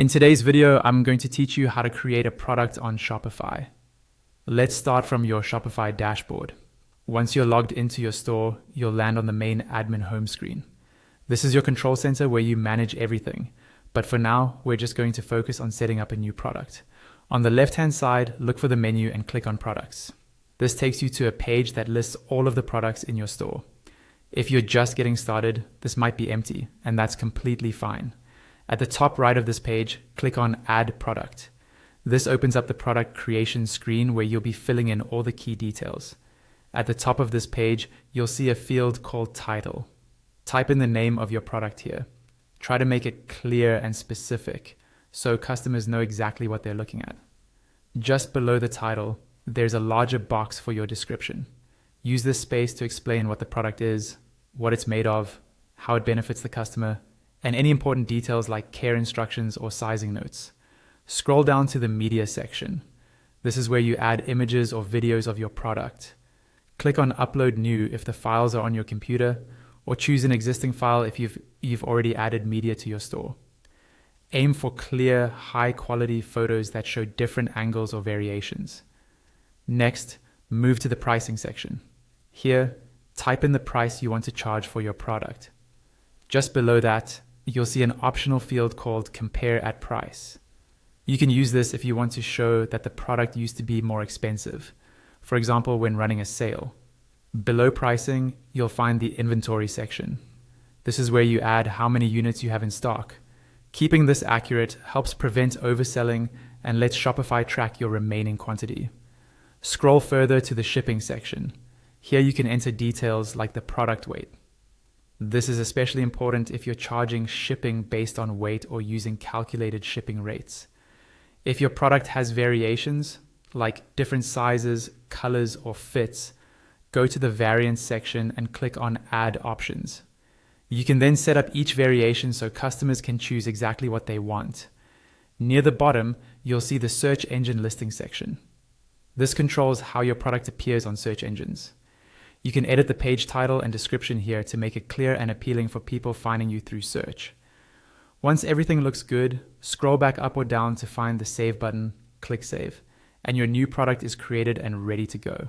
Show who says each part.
Speaker 1: In today's video, I'm going to teach you how to create a product on Shopify. Let's start from your Shopify dashboard. Once you're logged into your store, you'll land on the main admin home screen. This is your control center where you manage everything. But for now, we're just going to focus on setting up a new product. On the left-hand side, look for the menu and click on Products. This takes you to a page that lists all of the products in your store. If you're just getting started, this might be empty, and that's completely fine. At the top right of this page, click on Add Product. This opens up the product creation screen where you'll be filling in all the key details. At the top of this page, you'll see a field called Title. Type in the name of your product here. Try to make it clear and specific so customers know exactly what they're looking at. Just below the title, there's a larger box for your description. Use this space to explain what the product is, what it's made of, how it benefits the customer, and any important details like care instructions or sizing notes. Scroll down to the media section. This is where you add images or videos of your product. Click on Upload New if the files are on your computer, or choose an existing file if you've already added media to your store. Aim for clear, high-quality photos that show different angles or variations. Next, move to the pricing section. Here, type in the price you want to charge for your product. Just below that, you'll see an optional field called Compare at Price. You can use this if you want to show that the product used to be more expensive, for example, when running a sale. Below pricing, you'll find the inventory section. This is where you add how many units you have in stock. Keeping this accurate helps prevent overselling and lets Shopify track your remaining quantity. Scroll further to the shipping section. Here you can enter details like the product weight. This is especially important if you're charging shipping based on weight or using calculated shipping rates. If your product has variations, like different sizes, colors, or fits, go to the variants section and click on Add Options. You can then set up each variation so customers can choose exactly what they want. Near the bottom, you'll see the Search Engine Listing section. This controls how your product appears on search engines. You can edit the page title and description here to make it clear and appealing for people finding you through search. Once everything looks good, scroll back up or down to find the Save button, click Save, and your new product is created and ready to go.